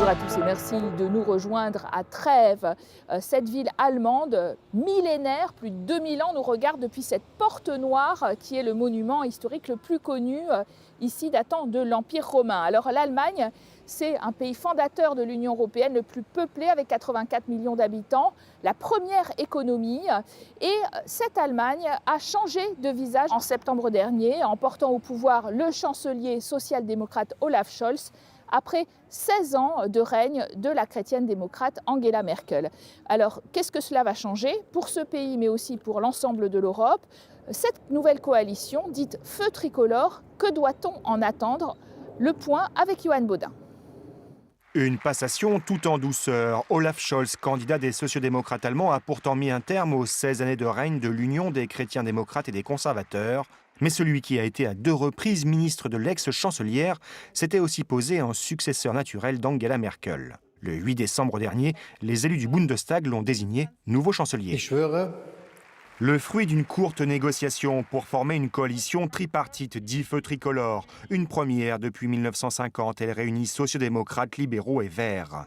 Bonjour à tous et merci de nous rejoindre à Trèves. Cette ville allemande millénaire, plus de 2000 ans, nous regarde depuis cette porte noire qui est le monument historique le plus connu ici datant de l'Empire romain. Alors l'Allemagne, c'est un pays fondateur de l'Union européenne le plus peuplé avec 84 millions d'habitants, la première économie. Et cette Allemagne a changé de visage en septembre dernier en portant au pouvoir le chancelier social-démocrate Olaf Scholz après 16 ans de règne de la chrétienne démocrate Angela Merkel. Alors, qu'est-ce que cela va changer pour ce pays, mais aussi pour l'ensemble de l'Europe? Cette nouvelle coalition, dite Feu tricolore, que doit-on en attendre? Le point avec Johan Baudin. Une passation tout en douceur. Olaf Scholz, candidat des sociodémocrates allemands, a pourtant mis un terme aux 16 années de règne de l'Union des chrétiens démocrates et des conservateurs. Mais celui qui a été à 2 reprises ministre de l'ex-chancelière s'était aussi posé en successeur naturel d'Angela Merkel. Le 8 décembre dernier, les élus du Bundestag l'ont désigné nouveau chancelier. Le fruit d'une courte négociation pour former une coalition tripartite dit Feu tricolore. Une première depuis 1950, elle réunit sociodémocrates, libéraux et verts.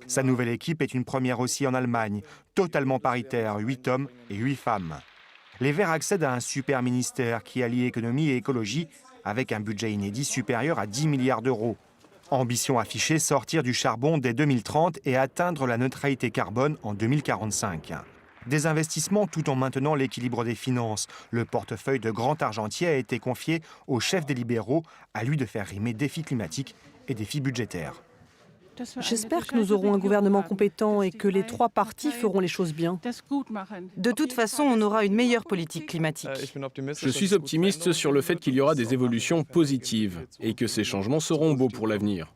Sa nouvelle équipe est une première aussi en Allemagne, totalement paritaire, 8 hommes et 8 femmes. Les Verts accèdent à un super ministère qui allie économie et écologie avec un budget inédit supérieur à 10 milliards d'euros. Ambition affichée, sortir du charbon dès 2030 et atteindre la neutralité carbone en 2045. Des investissements tout en maintenant l'équilibre des finances. Le portefeuille de grand argentier a été confié au chef des libéraux, à lui de faire rimer défis climatiques et défis budgétaires. J'espère que nous aurons un gouvernement compétent et que les 3 partis feront les choses bien. De toute façon, on aura une meilleure politique climatique. Je suis optimiste sur le fait qu'il y aura des évolutions positives et que ces changements seront beaux pour l'avenir.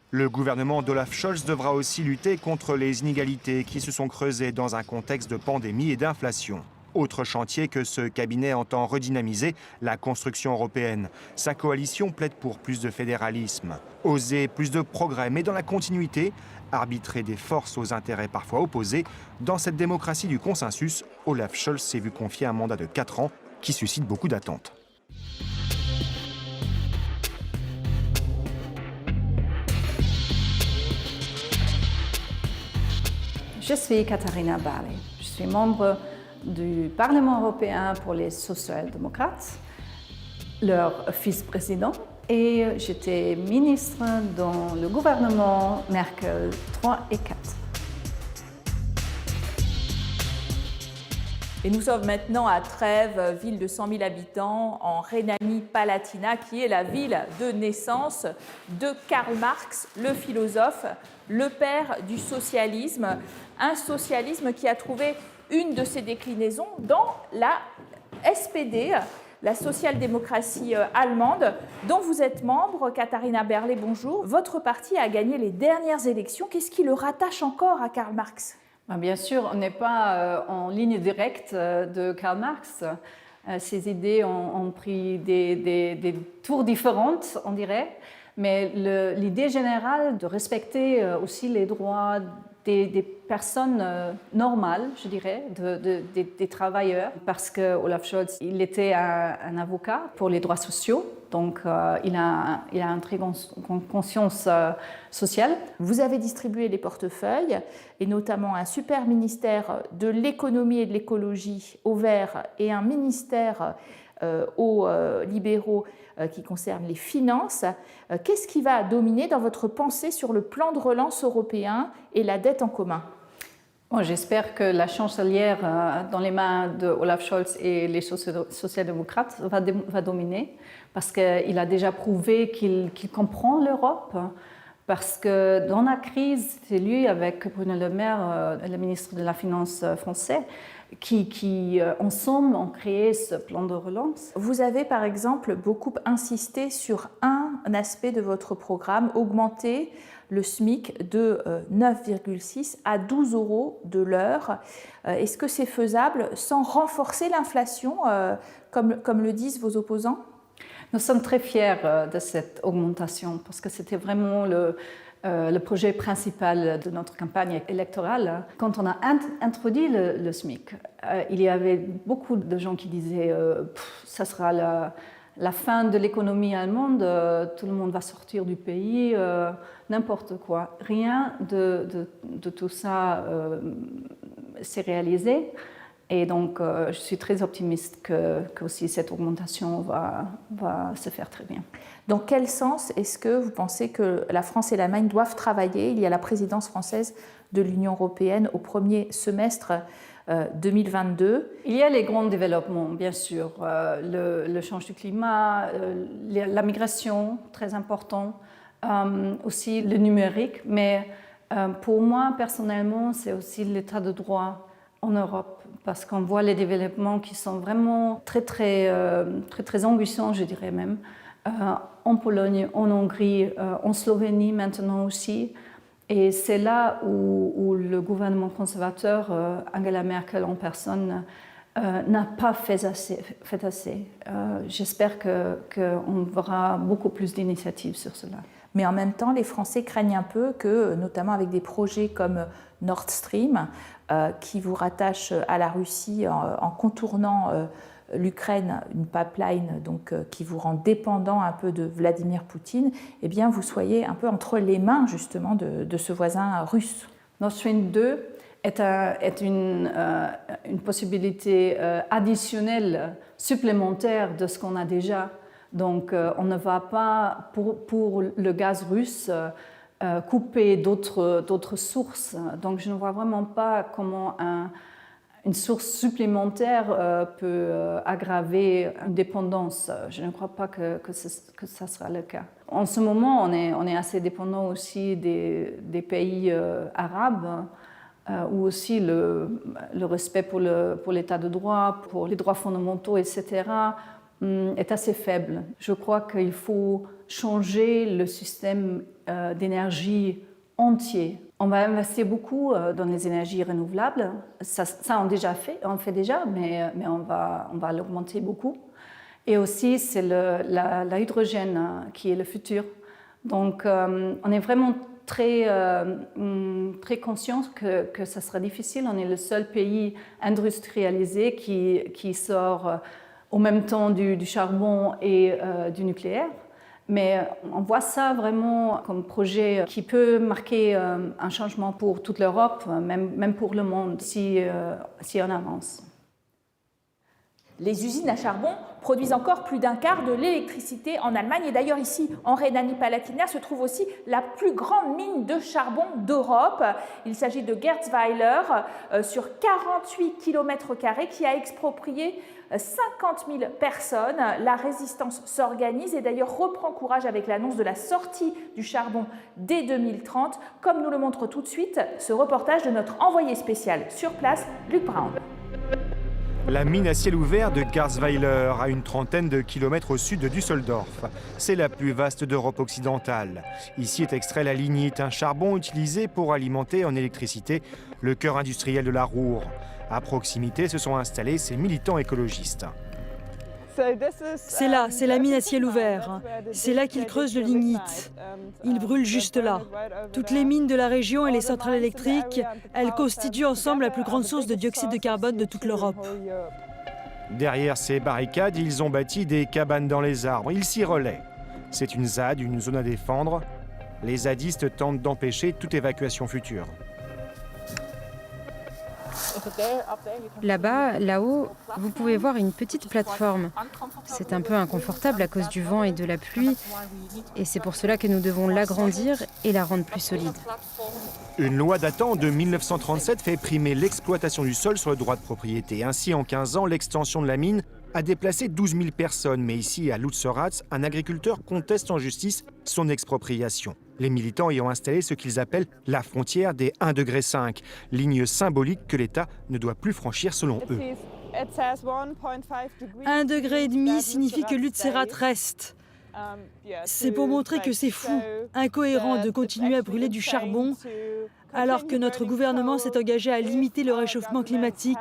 Le gouvernement d'Olaf Scholz devra aussi lutter contre les inégalités qui se sont creusées dans un contexte de pandémie et d'inflation. Autre chantier que ce cabinet entend redynamiser, la construction européenne. Sa coalition plaide pour plus de fédéralisme, oser plus de progrès, mais dans la continuité, arbitrer des forces aux intérêts parfois opposés. Dans cette démocratie du consensus, Olaf Scholz s'est vu confier un mandat de 4 ans qui suscite beaucoup d'attentes. Je suis Katharina Barley. Je suis membre du Parlement européen pour les social-démocrates, leur vice-président, et j'étais ministre dans le gouvernement Merkel 3 et 4. Et nous sommes maintenant à Trèves, ville de 100 000 habitants, en Rhénanie-Palatinat, qui est la ville de naissance de Karl Marx, le philosophe, le père du socialisme, un socialisme qui a trouvé une de ses déclinaisons dans la SPD, la social-démocratie allemande, dont vous êtes membre. Katharina Barley, bonjour. Votre parti a gagné les dernières élections. Qu'est-ce qui le rattache encore à Karl Marx? Bien sûr, on n'est pas en ligne directe de Karl Marx. Ses idées ont pris des tours différentes, on dirait. Mais l'idée générale de respecter aussi les droits des personnes normales, je dirais, des travailleurs, parce que Olaf Scholz, il était un avocat pour les droits sociaux, donc il a une très grande conscience sociale. Vous avez distribué les portefeuilles, et notamment un super ministère de l'économie et de l'écologie aux Verts et un ministère aux libéraux qui concerne les finances. Qu'est-ce qui va dominer dans votre pensée sur le plan de relance européen et la dette en commun? Bon, j'espère que la chancelière dans les mains de Olaf Scholz et les social-démocrates va dominer, parce qu'il a déjà prouvé qu'il comprend l'Europe. Parce que dans la crise, c'est lui, avec Bruno Le Maire, le ministre de la Finance français, qui ensemble ont créé ce plan de relance. Vous avez par exemple beaucoup insisté sur un aspect de votre programme, augmenter le SMIC de 9,6 à 12 € de l'heure. Est-ce que c'est faisable sans renforcer l'inflation, comme le disent vos opposants? Nous sommes très fiers de cette augmentation parce que c'était vraiment le projet principal de notre campagne électorale. Quand on a introduit le SMIC, il y avait beaucoup de gens qui disaient ça sera la fin de l'économie allemande, tout le monde va sortir du pays, n'importe quoi. Rien de tout ça s'est réalisé. Et donc, je suis très optimiste que aussi cette augmentation va se faire très bien. Dans quel sens est-ce que vous pensez que la France et l'Allemagne doivent travailler? Il y a la présidence française de l'Union européenne au premier semestre 2022. Il y a les grands développements, bien sûr, le changement du climat, la migration, très important, aussi le numérique, mais pour moi, personnellement, c'est aussi l'état de droit en Europe, parce qu'on voit les développements qui sont vraiment très ambitieux, je dirais même, en Pologne, en Hongrie, en Slovénie maintenant aussi. Et c'est là où le gouvernement conservateur, Angela Merkel en personne, n'a pas fait assez. J'espère qu'on verra beaucoup plus d'initiatives sur cela. Mais en même temps, les Français craignent un peu que, notamment avec des projets comme Nord Stream, qui vous rattachent à la Russie en contournant l'Ukraine, une pipeline donc, qui vous rend dépendant un peu de Vladimir Poutine, eh bien, vous soyez un peu entre les mains justement de ce voisin russe. Nord Stream 2 est une possibilité additionnelle, supplémentaire de ce qu'on a déjà. Donc, on ne va pas, pour le gaz russe, couper d'autres sources. Donc, je ne vois vraiment pas comment une source supplémentaire peut aggraver une dépendance. Je ne crois pas que ça sera le cas. En ce moment, on est assez dépendant aussi des pays arabes, où aussi le respect pour l'état de droit, pour les droits fondamentaux, etc., est assez faible. Je crois qu'il faut changer le système d'énergie entier. On va investir beaucoup dans les énergies renouvelables. Ça on fait déjà, mais on va l'augmenter beaucoup. Et aussi, c'est l'hydrogène qui est le futur. Donc, on est vraiment très conscient que ça sera difficile. On est le seul pays industrialisé qui sort au même temps du charbon et du nucléaire. Mais on voit ça vraiment comme projet qui peut marquer un changement pour toute l'Europe, même pour le monde, si on avance. Les usines à charbon produisent encore plus d'un quart de l'électricité en Allemagne. Et d'ailleurs, ici, en Rhénanie-Palatinat, se trouve aussi la plus grande mine de charbon d'Europe. Il s'agit de Gerzweiler, sur 48 km² qui a exproprié 50 000 personnes. La résistance s'organise et d'ailleurs reprend courage avec l'annonce de la sortie du charbon dès 2030, comme nous le montre tout de suite ce reportage de notre envoyé spécial sur place, Luc Brown. La mine à ciel ouvert de Garzweiler, à une trentaine de kilomètres au sud de Düsseldorf. C'est la plus vaste d'Europe occidentale. Ici est extrait la lignite, un charbon utilisé pour alimenter en électricité le cœur industriel de la Ruhr. À proximité se sont installés ces militants écologistes. C'est là, c'est la mine à ciel ouvert. C'est là qu'ils creusent le lignite. Ils brûlent juste là. Toutes les mines de la région et les centrales électriques, elles constituent ensemble la plus grande source de dioxyde de carbone de toute l'Europe. Derrière ces barricades, ils ont bâti des cabanes dans les arbres. Ils s'y relaient. C'est une ZAD, une zone à défendre. Les zadistes tentent d'empêcher toute évacuation future. Là-bas, là-haut, vous pouvez voir une petite plateforme. C'est un peu inconfortable à cause du vent et de la pluie, et c'est pour cela que nous devons l'agrandir et la rendre plus solide. Une loi datant de 1937 fait primer l'exploitation du sol sur le droit de propriété. Ainsi, en 15 ans, l'extension de la mine a déplacé 12 000 personnes. Mais ici, à Lutzeratz, un agriculteur conteste en justice son expropriation. Les militants y ont installé ce qu'ils appellent la frontière des 1,5 degré, ligne symbolique que l'État ne doit plus franchir selon eux. 1,5 degré signifie que Lutzeratz reste. C'est pour montrer que c'est fou, incohérent de continuer à brûler du charbon alors que notre gouvernement s'est engagé à limiter le réchauffement climatique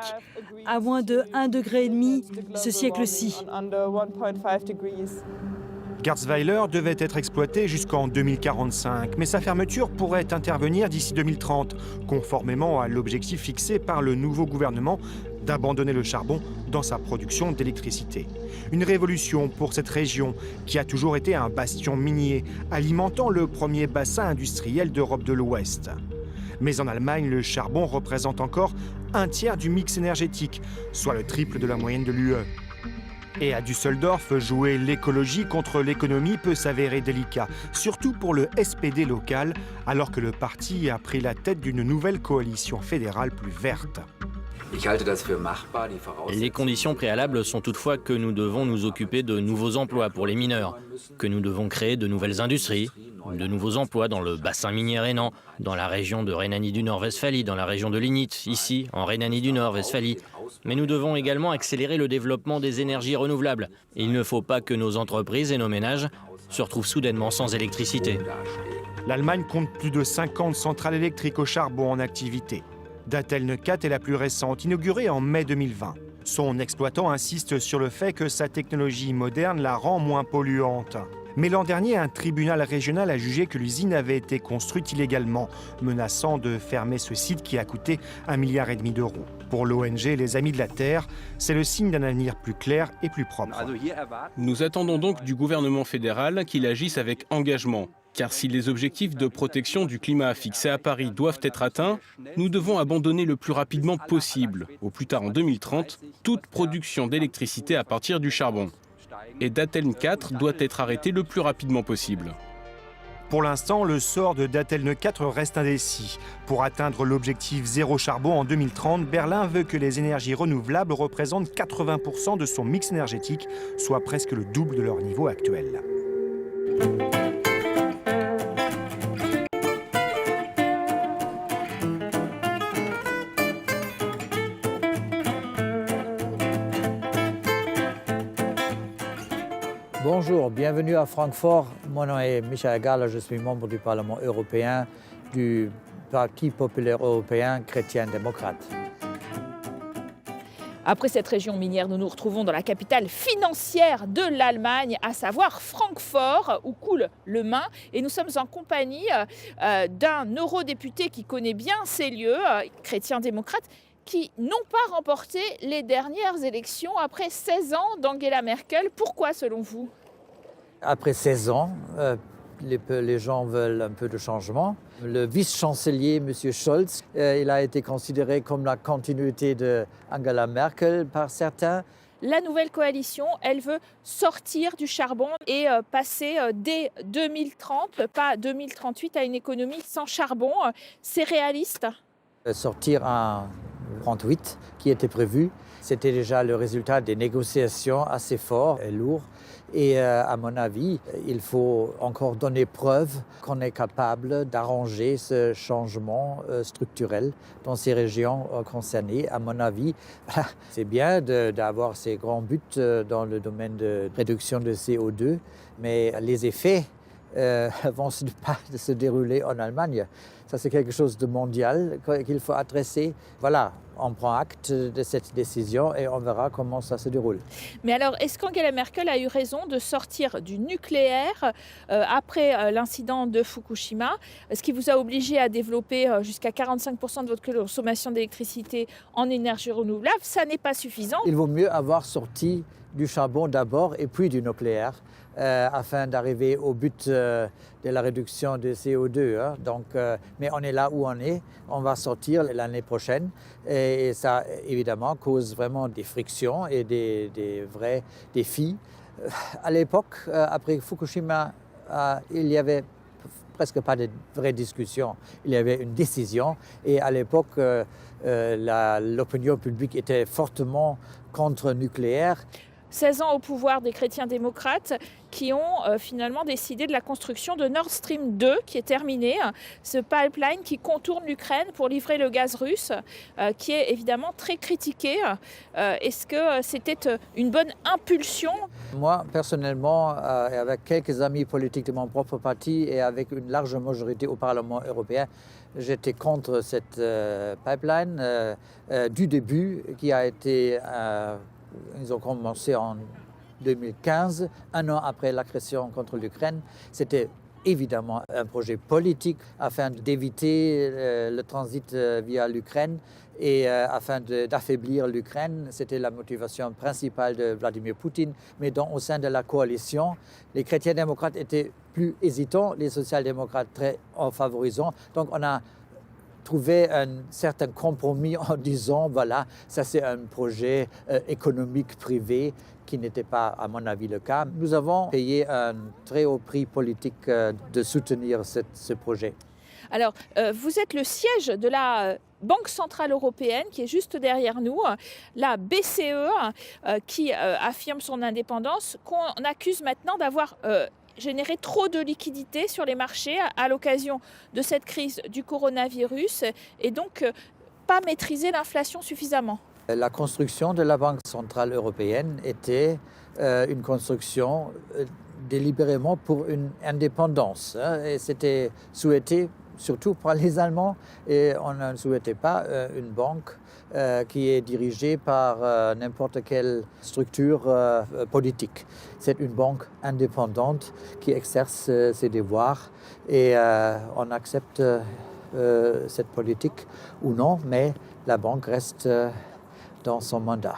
à moins de 1,5 degré ce siècle-ci. Garzweiler devait être exploité jusqu'en 2045, mais sa fermeture pourrait intervenir d'ici 2030, conformément à l'objectif fixé par le nouveau gouvernement d'abandonner le charbon dans sa production d'électricité. Une révolution pour cette région qui a toujours été un bastion minier, alimentant le premier bassin industriel d'Europe de l'Ouest. Mais en Allemagne, le charbon représente encore un tiers du mix énergétique, soit le triple de la moyenne de l'UE. Et à Düsseldorf, jouer l'écologie contre l'économie peut s'avérer délicat, surtout pour le SPD local, alors que le parti a pris la tête d'une nouvelle coalition fédérale plus verte. Les conditions préalables sont toutefois que nous devons nous occuper de nouveaux emplois pour les mineurs, que nous devons créer de nouvelles industries, de nouveaux emplois dans le bassin minier rhénan, dans la région de Rhénanie du Nord-Westphalie, dans la région de Lignite, ici, en Rhénanie du Nord-Westphalie. Mais nous devons également accélérer le développement des énergies renouvelables. Il ne faut pas que nos entreprises et nos ménages se retrouvent soudainement sans électricité. L'Allemagne compte plus de 50 centrales électriques au charbon en activité. Datteln 4 est la plus récente, inaugurée en mai 2020. Son exploitant insiste sur le fait que sa technologie moderne la rend moins polluante. Mais l'an dernier, un tribunal régional a jugé que l'usine avait été construite illégalement, menaçant de fermer ce site qui a coûté 1,5 milliard d'euros. Pour l'ONG Les Amis de la Terre, c'est le signe d'un avenir plus clair et plus propre. Nous attendons donc du gouvernement fédéral qu'il agisse avec engagement. Car si les objectifs de protection du climat fixés à Paris doivent être atteints, nous devons abandonner le plus rapidement possible, au plus tard en 2030, toute production d'électricité à partir du charbon. Et Datteln 4 doit être arrêté le plus rapidement possible. Pour l'instant, le sort de Datteln 4 reste indécis. Pour atteindre l'objectif zéro charbon en 2030, Berlin veut que les énergies renouvelables représentent 80% de son mix énergétique, soit presque le double de leur niveau actuel. Bonjour, bienvenue à Francfort. Mon nom est Michael Gahler, je suis membre du Parlement européen du Parti populaire européen chrétien-démocrate. Après cette région minière, nous nous retrouvons dans la capitale financière de l'Allemagne, à savoir Francfort, où coule le Main. Et nous sommes en compagnie d'un eurodéputé qui connaît bien ces lieux, chrétien-démocrate, qui n'ont pas remporté les dernières élections après 16 ans d'Angela Merkel. Pourquoi, selon vous ? Après 16 ans, les gens veulent un peu de changement. Le vice-chancelier, M. Scholz, il a été considéré comme la continuité d'Angela Merkel par certains. La nouvelle coalition, elle veut sortir du charbon et passer dès 2030, pas 2038, à une économie sans charbon. C'est réaliste ? Sortir en 38, qui était prévu, c'était déjà le résultat des négociations assez forts et lourds. Et à mon avis, il faut encore donner preuve qu'on est capable d'arranger ce changement structurel dans ces régions concernées. À mon avis, c'est bien d'avoir ces grands buts dans le domaine de réduction de CO2, mais les effets vont pas se dérouler en Allemagne. Ça, c'est quelque chose de mondial qu'il faut adresser. Voilà, on prend acte de cette décision et on verra comment ça se déroule. Mais alors, est-ce qu'Angela Merkel a eu raison de sortir du nucléaire après l'incident de Fukushima, ce qui vous a obligé à développer jusqu'à 45% de votre consommation d'électricité en énergie renouvelable? Ça n'est pas suffisant. Il vaut mieux avoir sorti du charbon d'abord et puis du nucléaire afin d'arriver au but de la réduction de CO2. Hein. Donc, mais on est là où on est. On va sortir l'année prochaine et ça, évidemment, cause vraiment des frictions et des vrais défis. À l'époque, après Fukushima, il y avait presque pas de vraies discussions. Il y avait une décision et à l'époque, l'opinion publique était fortement contre le nucléaire. 16 ans au pouvoir des chrétiens-démocrates qui ont finalement décidé de la construction de Nord Stream 2 qui est terminé, ce pipeline qui contourne l'Ukraine pour livrer le gaz russe, qui est évidemment très critiqué. Est-ce que c'était une bonne impulsion? Moi, personnellement, avec quelques amis politiques de mon propre parti et avec une large majorité au Parlement européen, j'étais contre cette pipeline du début qui a été... Ils ont commencé en 2015, un an après l'agression contre l'Ukraine. C'était évidemment un projet politique afin d'éviter le transit via l'Ukraine et afin d'affaiblir l'Ukraine. C'était la motivation principale de Vladimir Poutine. Mais au sein de la coalition, les chrétiens démocrates étaient plus hésitants, les social-démocrates très en favorisant. Donc on a trouvé un certain compromis en disant, voilà, ça c'est un projet économique privé qui n'était pas, à mon avis, le cas. Nous avons payé un très haut prix politique de soutenir ce projet. Alors, vous êtes le siège de la Banque centrale européenne qui est juste derrière nous, la BCE qui affirme son indépendance, qu'on accuse maintenant d'avoir généré trop de liquidités sur les marchés à l'occasion de cette crise du coronavirus et donc pas maîtriser l'inflation suffisamment. La construction de la Banque centrale européenne était une construction délibérément pour une indépendance. Et c'était souhaité surtout par les Allemands. Et on ne souhaitait pas une banque qui est dirigée par n'importe quelle structure politique. C'est une banque indépendante qui exerce ses devoirs. Et on accepte cette politique ou non, mais la banque reste dans son mandat.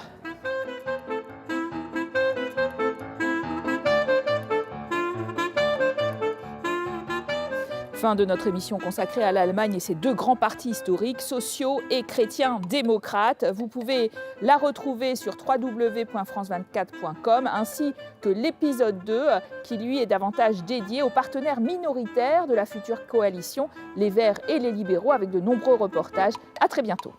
Fin de notre émission consacrée à l'Allemagne et ses deux grands partis historiques, sociaux et chrétiens démocrates. Vous pouvez la retrouver sur www.france24.com ainsi que l'épisode 2 qui lui est davantage dédié aux partenaires minoritaires de la future coalition, les Verts et les libéraux, avec de nombreux reportages. À très bientôt.